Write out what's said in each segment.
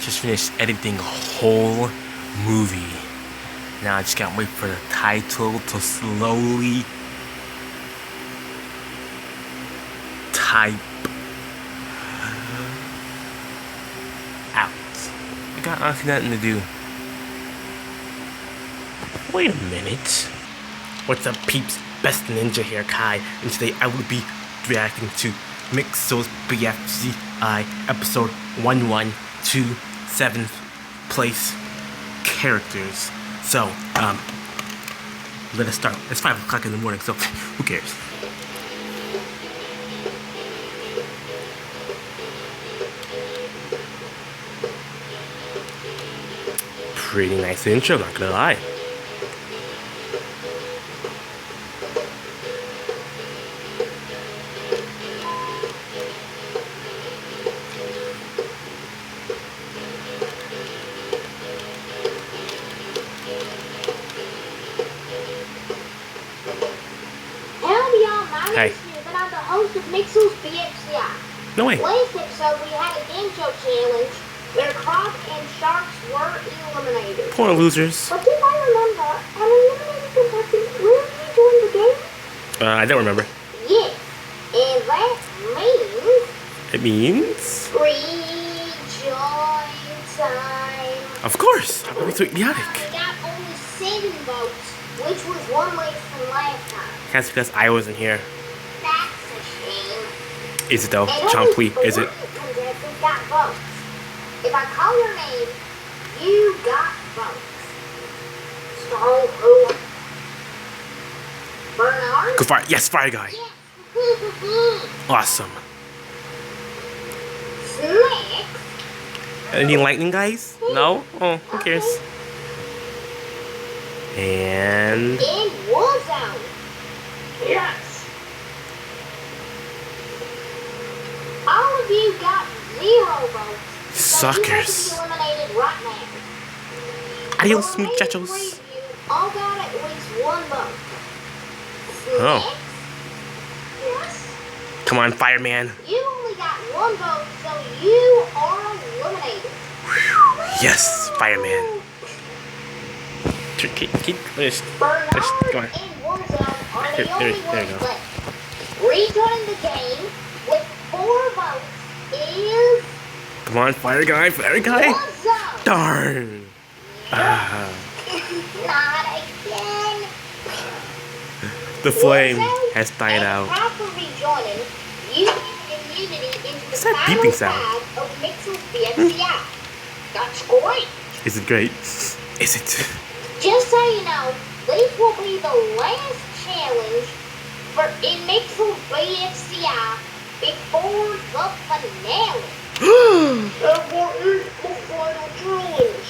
just finished editing a whole movie. Now I just can't wait for the title to slowly type out. I got honestly nothing to do. Wait a minute. What's up, peeps? Best Ninja here, Kai, and today I will be reacting to Mixel's BFCI episode 1127 7th place characters. So, let us start. It's 5 o'clock in the morning, so who cares? Pretty nice intro, not gonna lie. Hey. But I'm the host of Mixel's BFCI. No way. Last episode, we had a game show challenge where Croc and Sharks were eliminated. Poor losers. But if I remember, an eliminated contestant will rejoin the game? I don't remember. Yes. And that means... It means... rejoin time. Of course. I'm going to be so idiotic. We got only 7 votes, which was 1 less than last time. That's because I wasn't here. That's a shame. Is it though? And Chomply, is it? Contestants got votes. If I call your name, you got votes. Stronghold. Bernard? Go fire. Yes, fire guy. Yes. Awesome. Snake? Any lightning guys? No? Oh, who cares? And... In Warzone. Yes. All of you got 0 votes. Suckers. So you have to be eliminated right now. Adios, The remaining muchachos. 3 of you all got at least 1 vote. Oh. Snakes? Yes. Come on, fireman. You only got 1 vote, so you are eliminated. Yes, fireman. Let's Bernard go on. and Warzone are the There only you ones go. left. Rejoining the game with 4 votes is Come on, fire guy, fire guy. Warzone. Darn. Ah, Not again. the flame Warzone has died and out. proper rejoining, you get immunity into the What's that final beeping sound? 5 of Mixel's BFCI. That's great. Is it great? Is it? Just so you know, this will be the last challenge for in Mixel's BFCI before the finale. And what is the final challenge?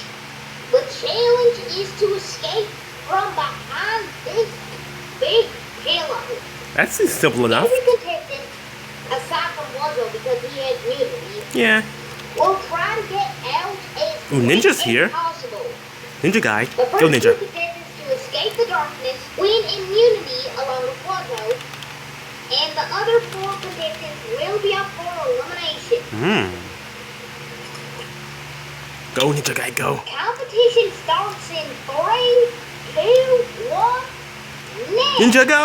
The challenge is to escape from behind this big pillow. That's simple enough. Every contestant, aside from Wazo because he has immunity, Yeah. will try to get out as Ooh, Ninja's quick here. as possible. Ninja guy. The first Go 2 ninja. contestants to escape the darkness win immunity along with Wazo, and the other 4 contestants will be up for elimination. Go ninja guy, go. Competition starts in 3, 2, 1, now! Ninja go.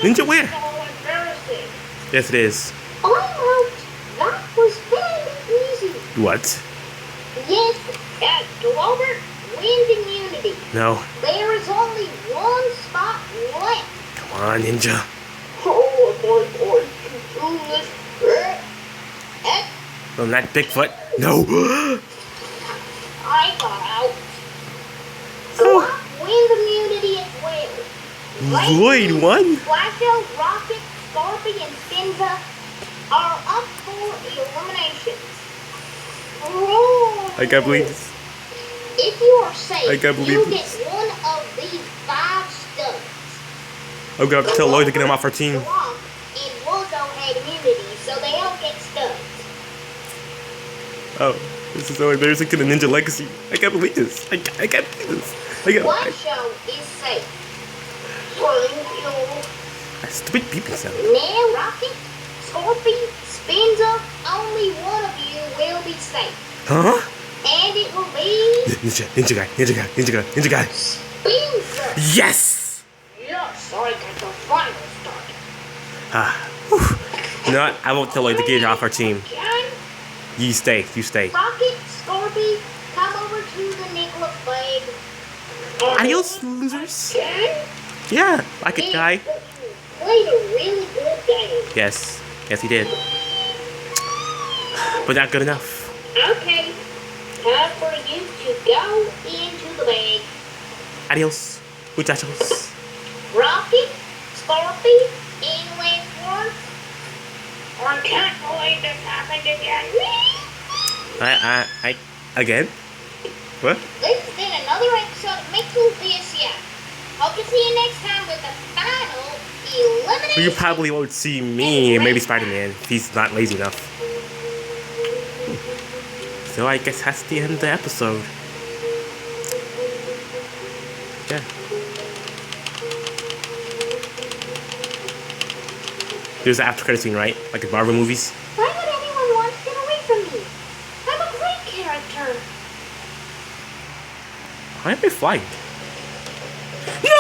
Ninja where? So embarrassing. Yes, it is. I hoped that was very easy. What? Yes, Glover wins immunity. No. There is only 1 spot left. Come on, ninja. Oh, am I going to do this? No, not Bigfoot. No. I got out. Glock wins immunity as well. Lloyd won. Flasho, Rocket, Scorpy, and Stinza are up for elimination. I can't believe this. If you are safe, I can't believe you this. get 1 of these 5 studs. I'm gonna have to tell Lloyd to get him off our team. Glock and Wazo had immunity, so they don't get studs. Oh, this is so embarrassing to the Ninja Legacy. I can't believe this. I can't believe this. Flasho is safe. That stupid beeping sound. Now Rocket, Scorpy, Spin, Huh? And it will be Ninja guy. Spencer. Yes! Yes, I get the final start. You know what? I won't tell you to get off our team. Again, You stay. Rocket, Scorpy, come over to the Nicholas Lake. Adios, losers. Again? Yeah, like it, guy. You played a really good game. Yes, he did. But not good enough. Okay, time for you to go into the bag. Adios, muchachos. Rocket, Scorpy, English words. I can't believe this happened again. I again? What? This has been another episode of Mixel VSCI. Hope to see you next time with the final elimination. You probably won't see me, and maybe Spider-Man, if he's not lazy enough. So I guess that's the end of the episode. Yeah. There's the after credit scene, right? Like in Marvel movies. Why would anyone want to get away from me? I'm a great character. Why am I flying? No!